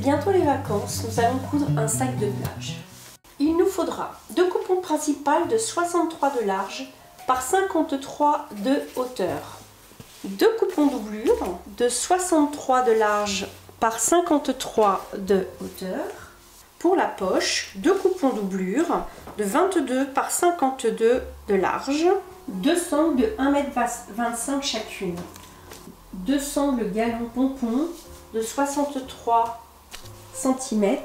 bientôt les vacances, nous allons coudre un sac de plage. Il nous faudra deux coupons principales de 63 de large par 53 de hauteur. Deux coupons doublure de 63 de large par 53 de hauteur. Pour la poche, deux coupons doublure de 22 par 52 de large. Deux sangles de 1,25 m chacune. Deux sangles galon pompon de 63 cm.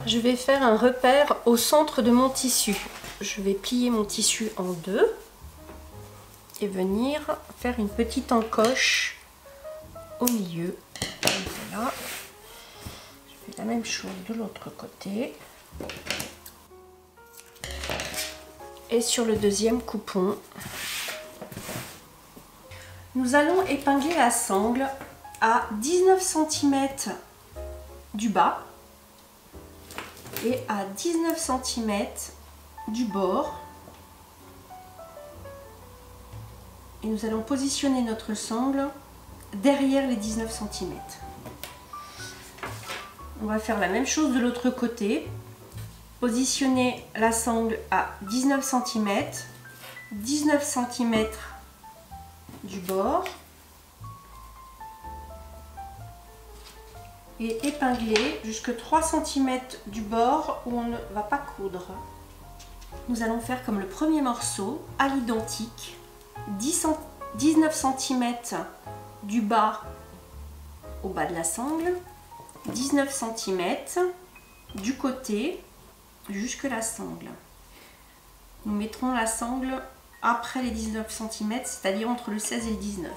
Je vais faire un repère au centre de mon tissu. Je vais plier mon tissu en deux et venir faire une petite encoche au milieu. Voilà. Je fais la même chose de l'autre côté. Et sur le deuxième coupon, nous allons épingler la sangle à 19 cm du bas et à 19 cm du bord. Et nous allons positionner notre sangle derrière les 19 cm. On va faire la même chose de l'autre côté. Positionner la sangle à 19 cm, 19 cm du bord et épingler jusque 3 cm du bord où on ne va pas coudre. Nous allons faire comme le premier morceau à l'identique, 19 cm du bas au bas de la sangle, 19 cm du côté jusque la sangle. Nous mettrons la sangle après les 19 cm, c'est-à-dire entre le 16 et le 19.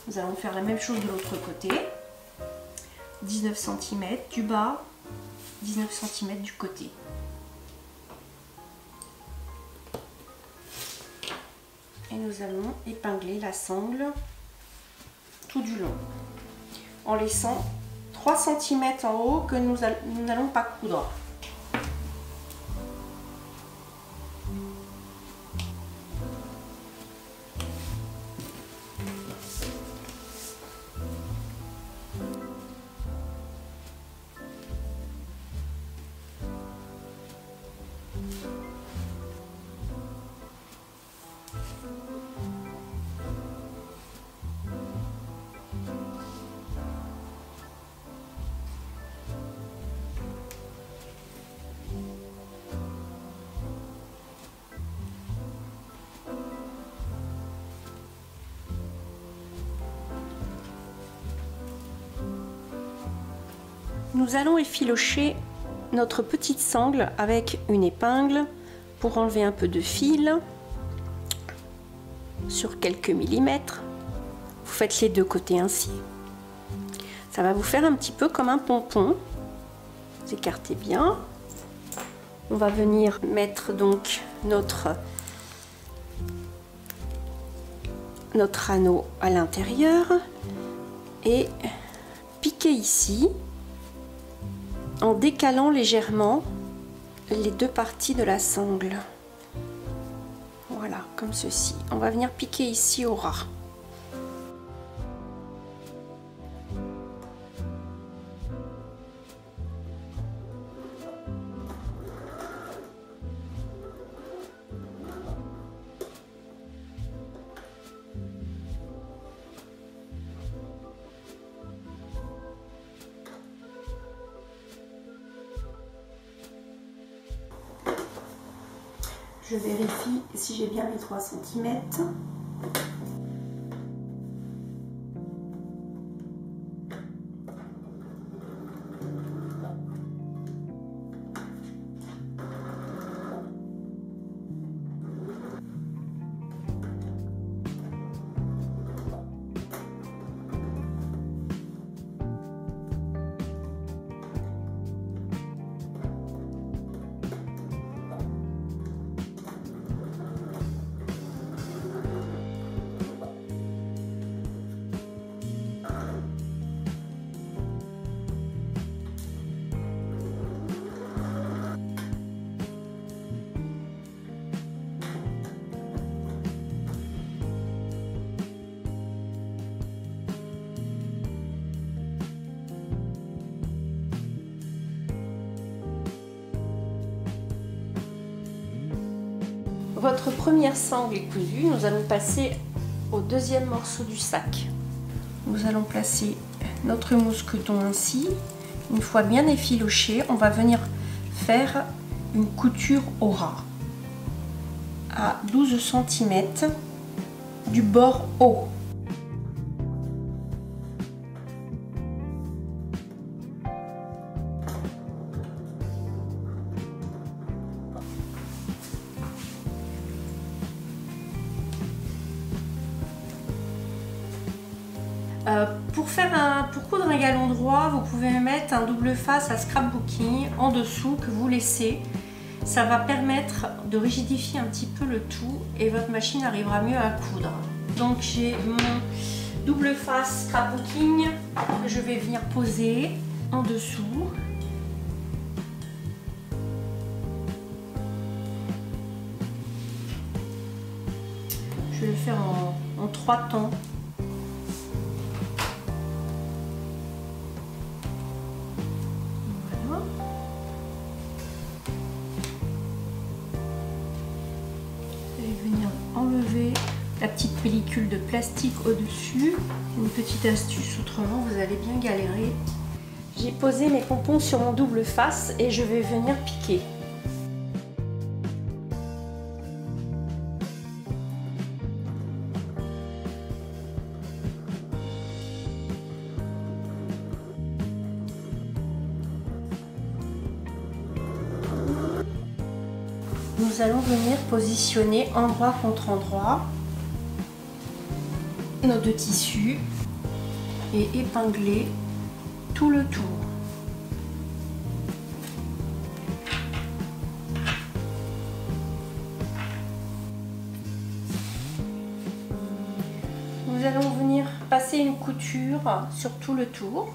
Nous allons faire la même chose de l'autre côté. 19 cm du bas, 19 cm du côté. Et nous allons épingler la sangle tout du long, en laissant 3 cm en haut que nous n'allons pas coudre. Nous allons effilocher notre petite sangle avec une épingle pour enlever un peu de fil sur quelques millimètres. Vous faites les deux côtés ainsi. Ça va vous faire un petit peu comme un pompon. Vous écartez bien. On va venir mettre donc notre anneau à l'intérieur et piquer ici en décalant légèrement les deux parties de la sangle. Voilà, comme ceci. On va venir piquer ici au ras. Je vérifie si j'ai bien mes 3 cm. votre première sangle est cousue, nous allons passer au deuxième morceau du sac. Nous allons placer notre mousqueton ainsi. Une fois bien effiloché, on va venir faire une couture au ras à 12 cm du bord haut. Pour coudre un galon droit, vous pouvez mettre un double face à scrapbooking en dessous que vous laissez. Ça va permettre de rigidifier un petit peu le tout et votre machine arrivera mieux à coudre. Donc j'ai mon double face scrapbooking que je vais venir poser en dessous. Je vais le faire en 3 temps. Enlever la petite pellicule de plastique au-dessus. Une petite astuce, autrement vous allez bien galérer. J'ai posé mes pompons sur mon double face et je vais venir piquer. Nous allons venir positionner endroit contre endroit nos deux tissus et épingler tout le tour. Nous allons venir passer une couture sur tout le tour.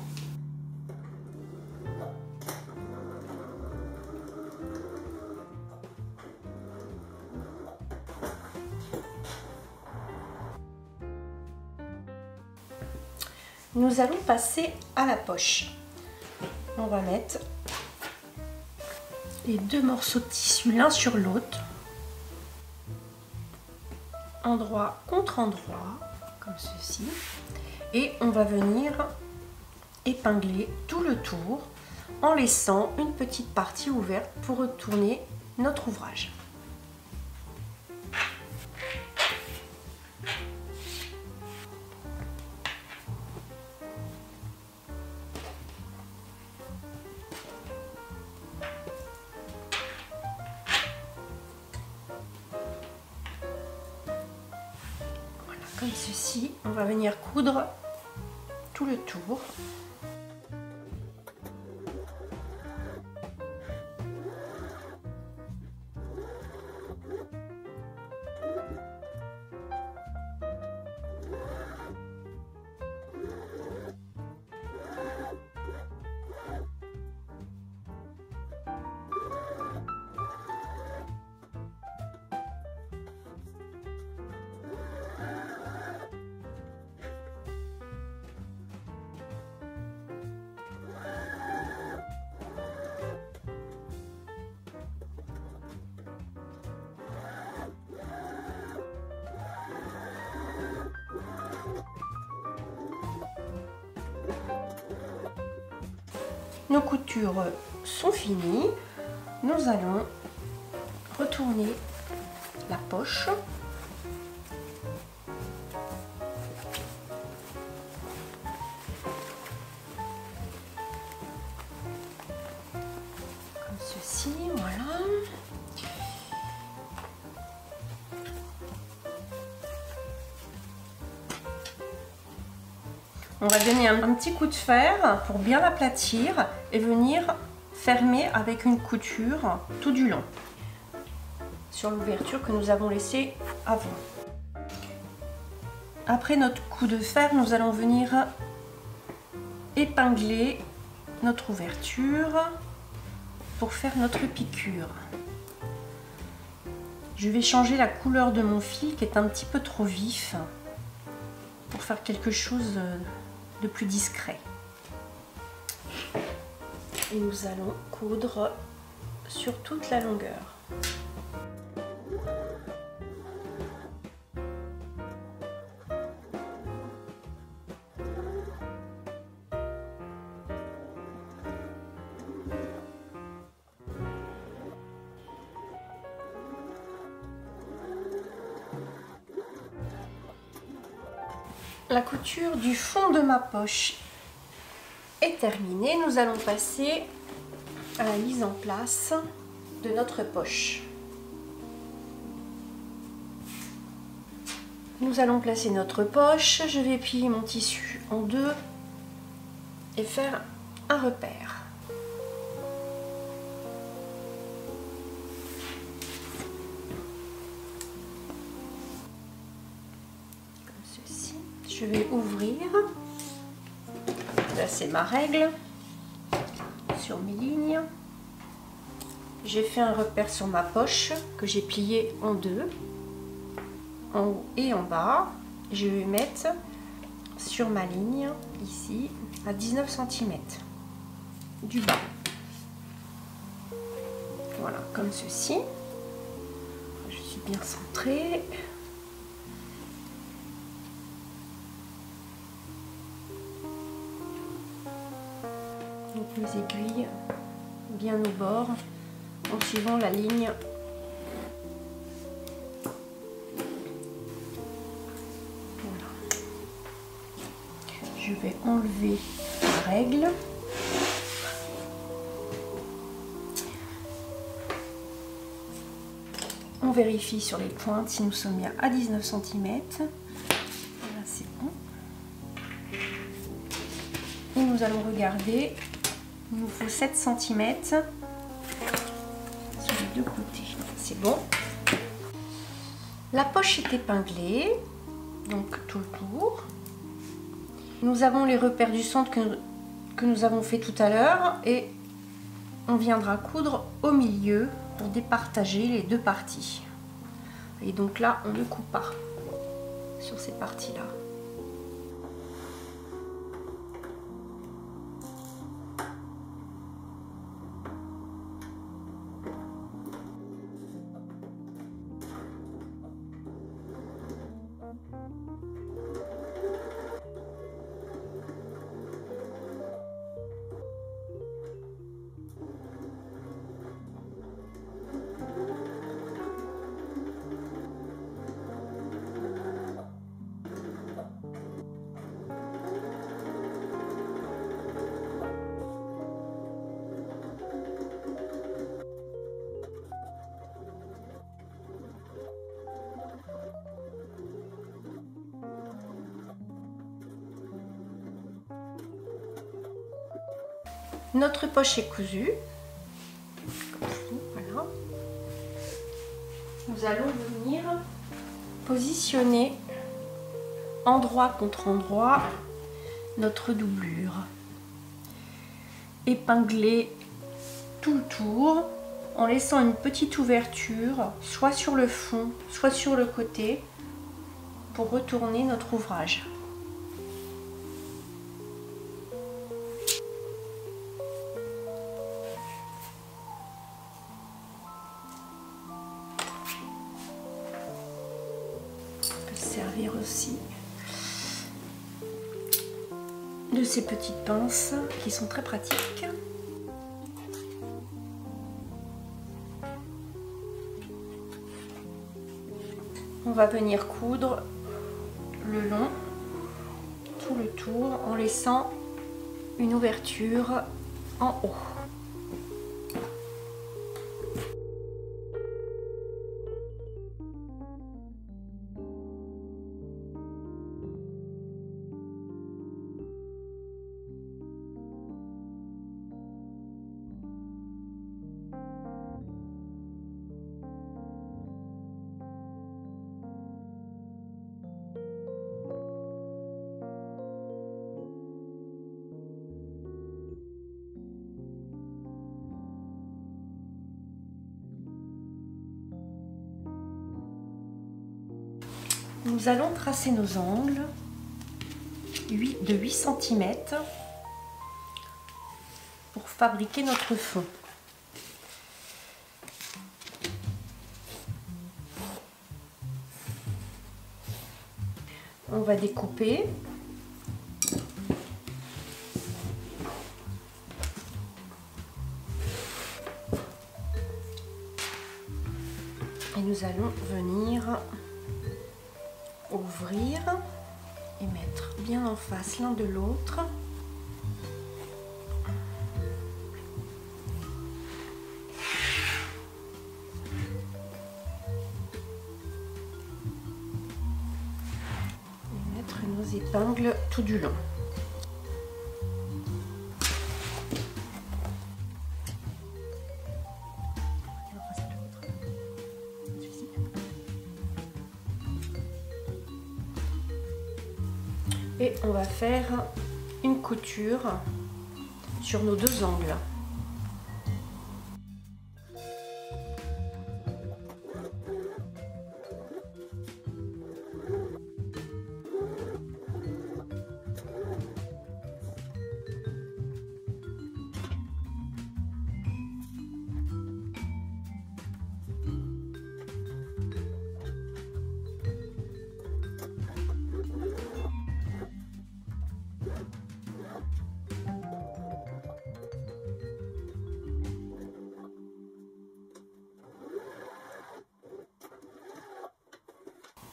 Nous allons passer à la poche. On va mettre les deux morceaux de tissu l'un sur l'autre, endroit contre endroit, comme ceci, et on va venir épingler tout le tour en laissant une petite partie ouverte pour retourner notre ouvrage. Comme ceci, on va venir coudre tout le tour. Nos coutures sont finies. Nous allons retourner la poche. Comme ceci, voilà. On va donner un petit coup de fer pour bien l'aplatir et venir fermer avec une couture tout du long sur l'ouverture que nous avons laissée avant. Après notre coup de fer, nous allons venir épingler notre ouverture pour faire notre piqûre. Je vais changer la couleur de mon fil qui est un petit peu trop vif pour faire quelque chose de plus discret. Et nous allons coudre sur toute la longueur. La couture du fond de ma poche est terminée. Nous allons passer à la mise en place de notre poche. Nous allons placer notre poche. Je vais plier mon tissu en deux et faire un repère. Comme ceci. Je vais ouvrir. Là, c'est ma règle sur mes lignes. J'ai fait un repère sur ma poche que j'ai plié en deux, en haut et en bas. Je vais mettre sur ma ligne ici à 19 cm du bas. Voilà, comme ceci. Je suis bien centrée. Donc les aiguilles bien au bord en suivant la ligne. Voilà. Je vais enlever la règle. On vérifie sur les pointes si nous sommes bien à 19 cm. Là c'est bon. Et nous allons regarder. Il nous faut 7 cm sur les deux côtés. C'est bon. La poche est épinglée, donc tout le tour. Nous avons les repères du centre que nous avons fait tout à l'heure et on viendra coudre au milieu pour départager les deux parties. Et donc là, on ne coupe pas sur ces parties-là. Notre poche est cousue. Voilà. Nous allons venir positionner endroit contre endroit notre doublure. Épingler tout le tour en laissant une petite ouverture, soit sur le fond, soit sur le côté, pour retourner notre ouvrage. Servir aussi de ces petites pinces qui sont très pratiques. On va venir coudre le long, tout le tour, en laissant une ouverture en haut. Nous allons tracer nos angles de 8 cm pour fabriquer notre fond. On va découper. Et nous allons venir ouvrir et mettre bien en face l'un de l'autre. Et mettre nos épingles tout du long. Et on va faire une couture sur nos deux angles.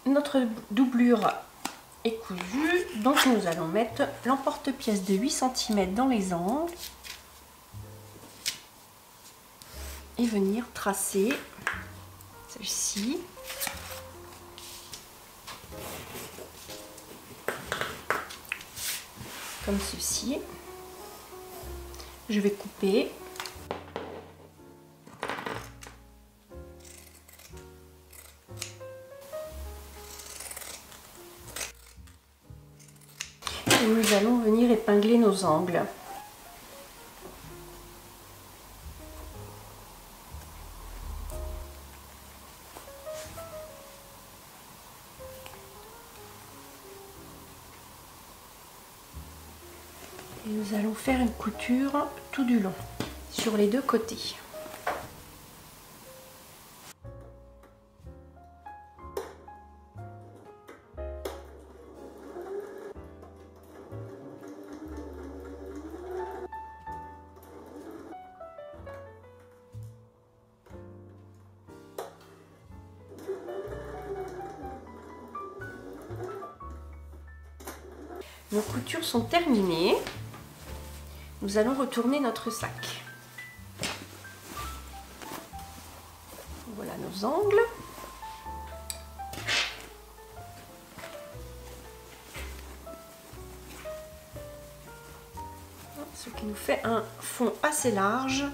Notre doublure est cousue, donc nous allons mettre l'emporte-pièce de 8 cm dans les angles et venir tracer celle-ci. Comme ceci. Je vais couper. Et nous allons venir épingler nos angles. Et nous allons faire une couture tout du long sur les deux côtés. Nos coutures sont terminées. Nous allons retourner notre sac. Voilà nos angles. Ce qui nous fait un fond assez large.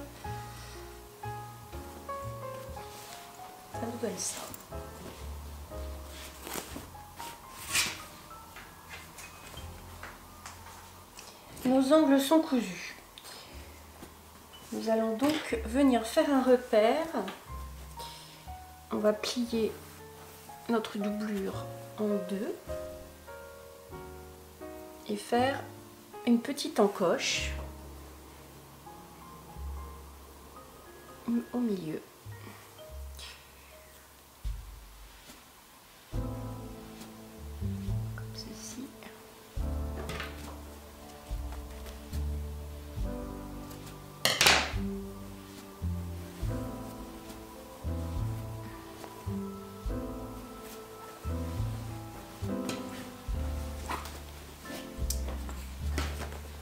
Ça nous donne ça. Nos angles sont cousus. Nous allons donc venir faire un repère. On va plier notre doublure en deux et faire une petite encoche au milieu. Comme ceci.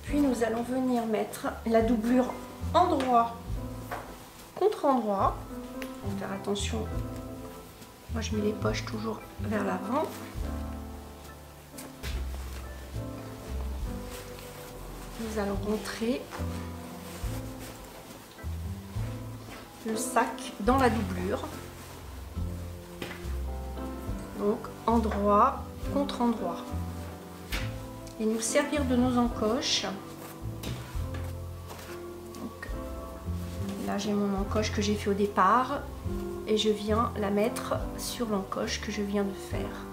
Puis nous allons venir mettre la doublure endroit contre endroit. Faut faire attention. Moi je mets les poches toujours vers l'avant. Nous allons rentrer le sac dans la doublure. Donc endroit contre endroit. Et nous servir de nos encoches. Donc, là j'ai mon encoche que j'ai fait au départ et je viens la mettre sur l'encoche que je viens de faire.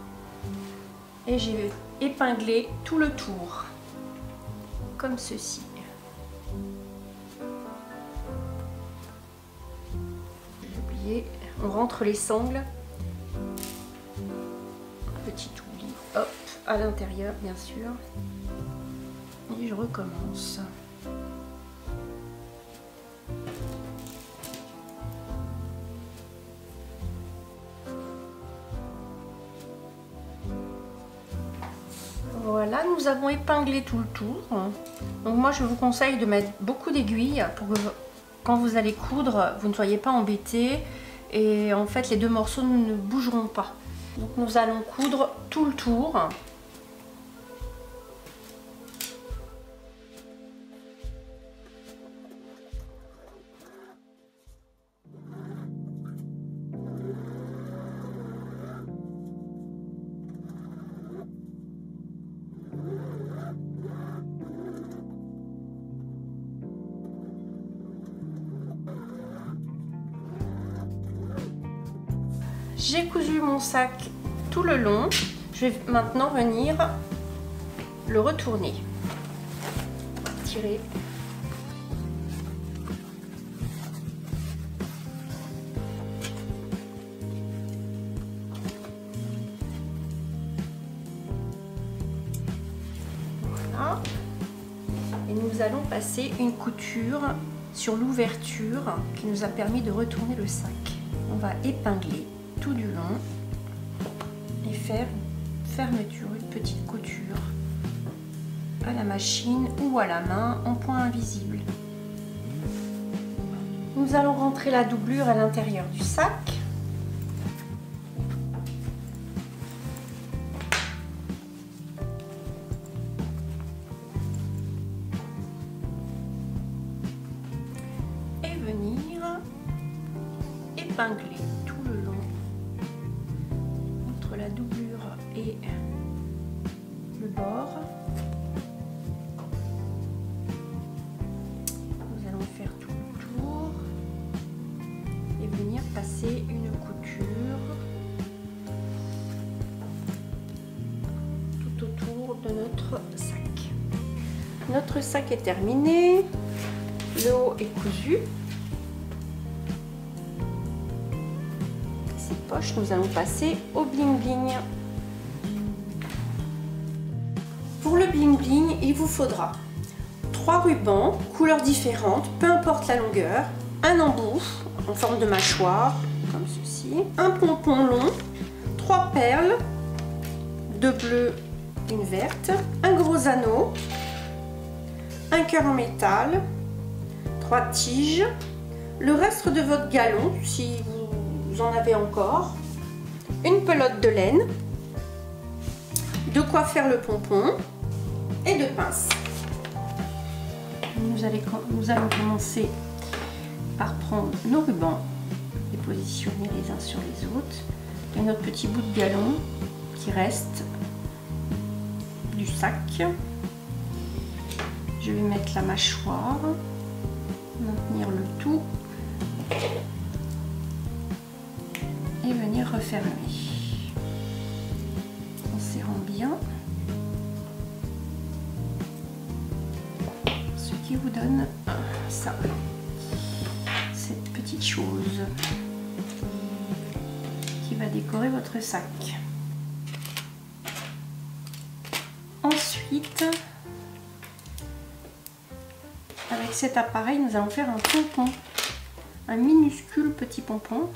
Et j'ai épinglé tout le tour, comme ceci. J'ai oublié, on rentre les sangles. Petit oubli, hop, à l'intérieur bien sûr. Et je recommence. nous avons épinglé tout le tour. Donc moi je vous conseille de mettre beaucoup d'aiguilles pour que quand vous allez coudre, vous ne soyez pas embêtés. Et en fait les deux morceaux ne bougeront pas. Donc nous allons coudre tout le tour. J'ai cousu mon sac tout le long. Je vais maintenant venir le retourner. Tirer. Voilà. Et nous allons passer une couture sur l'ouverture qui nous a permis de retourner le sac. On va épingler tout du long et faire une fermeture, une petite couture à la machine ou à la main en point invisible. Nous allons rentrer la doublure à l'intérieur du sac. Et venir épingler tout le long entre la doublure et le bord. Nous allons faire tout le tour et venir passer une couture tout autour de notre sac. Notre sac est terminé, le haut est cousu. Poche, nous allons passer au bling bling. Pour le bling bling, il vous faudra 3 rubans, couleurs différentes, peu importe la longueur, un embout en forme de mâchoire, comme ceci, un pompon long, 3 perles, 2 bleues, une verte, un gros anneau, un cœur en métal, 3 tiges, le reste de votre galon, si vous en avez encore, une pelote de laine, de quoi faire le pompon et 2 pinces. Nous allons commencer par prendre nos rubans, les positionner les uns sur les autres, et notre petit bout de galon qui reste du sac. Je vais mettre la mâchoire, maintenir le tout et venir refermer en serrant bien, ce qui vous donne ça, cette petite chose qui va décorer votre sac. Ensuite, avec cet appareil, nous allons faire un pompon, un minuscule petit pompon.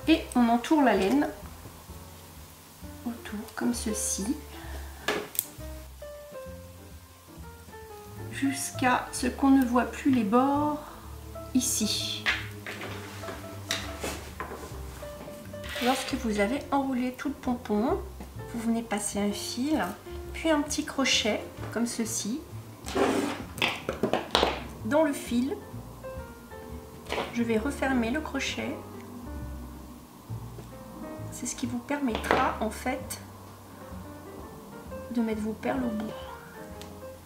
Et on entoure la laine autour comme ceci jusqu'à ce qu'on ne voit plus les bords ici. Lorsque vous avez enroulé tout le pompon, vous venez passer un fil, puis un petit crochet comme ceci dans le fil. Je vais refermer le crochet. C'est ce qui vous permettra en fait de mettre vos perles au bout.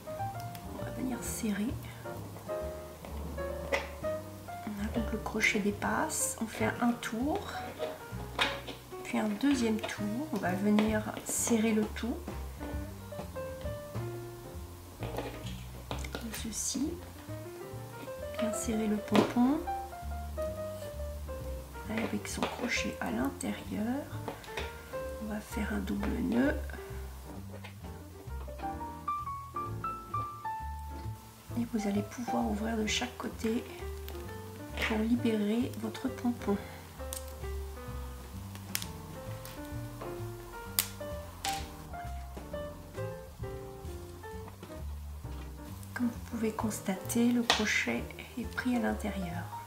On va venir serrer. Donc le crochet dépasse, on fait un tour, puis un deuxième tour. On va venir serrer le tout, comme ceci. Bien serrer le pompon. Avec son crochet à l'intérieur, on va faire un double nœud et vous allez pouvoir ouvrir de chaque côté pour libérer votre pompon. Comme vous pouvez constater, le crochet est pris à l'intérieur.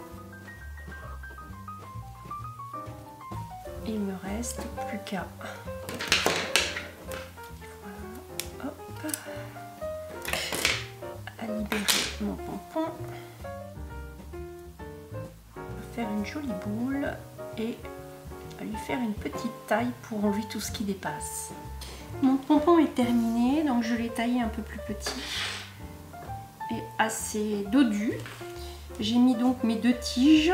Il me reste plus qu'à libérer mon pompon, faire une jolie boule et lui faire une petite taille pour enlever tout ce qui dépasse. Mon pompon est terminé, donc je l'ai taillé un peu plus petit et assez dodu. J'ai mis donc mes deux tiges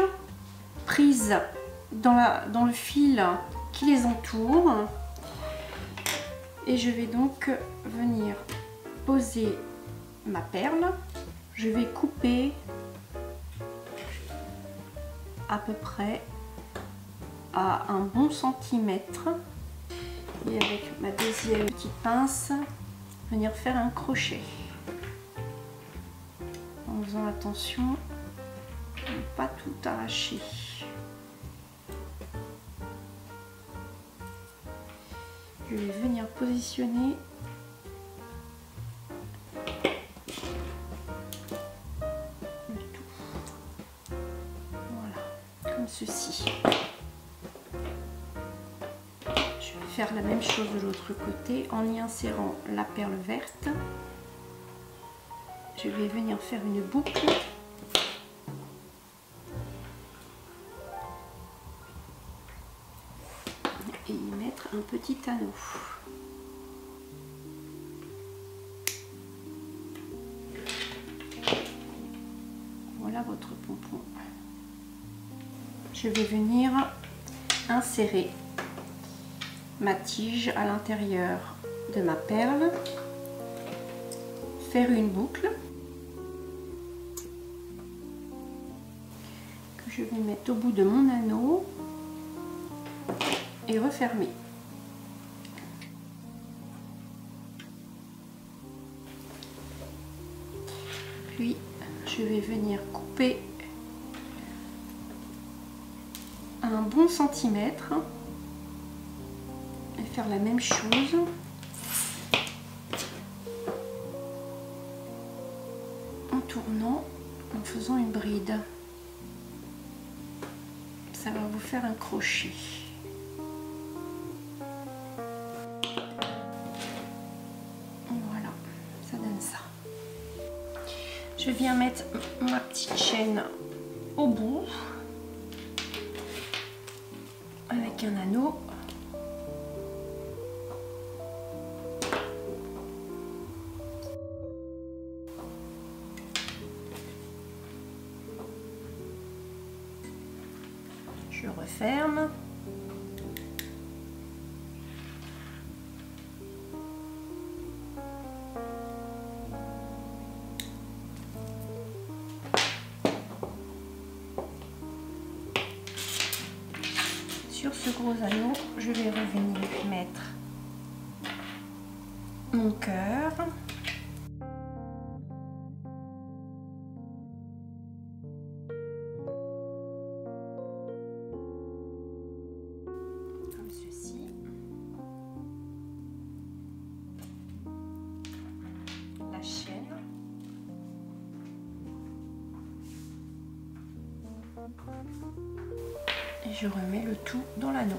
prises dans le fil qui les entoure et je vais donc venir poser ma perle. Je vais couper à peu près à un bon centimètre et avec ma deuxième petite pince venir faire un crochet en faisant attention de ne pas tout arracher. Je vais venir positionner le tout. Voilà, comme ceci. Je vais faire la même chose de l'autre côté en y insérant la perle verte. Je vais venir faire une boucle. Et y mettre un petit anneau. Voilà votre pompon. Je vais venir insérer ma tige à l'intérieur de ma perle, faire une boucle que je vais mettre au bout de mon anneau et refermer. Puis je vais venir couper un bon centimètre et faire la même chose en tournant, en faisant une bride. Ça va vous faire un crochet. Je viens mettre ma petite chaîne au bout avec un anneau. Je referme. Sur ce gros anneau, je vais revenir mettre mon cœur. Comme ceci. La chaîne. Et je remets le tout dans l'anneau.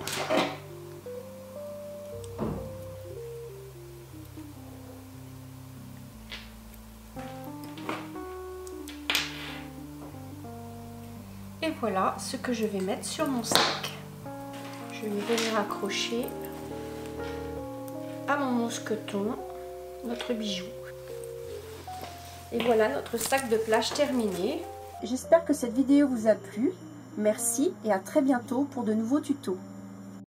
Et voilà ce que je vais mettre sur mon sac. Je vais venir accrocher à mon mousqueton notre bijou. Et voilà notre sac de plage terminé. J'espère que cette vidéo vous a plu. Merci et à très bientôt pour de nouveaux tutos.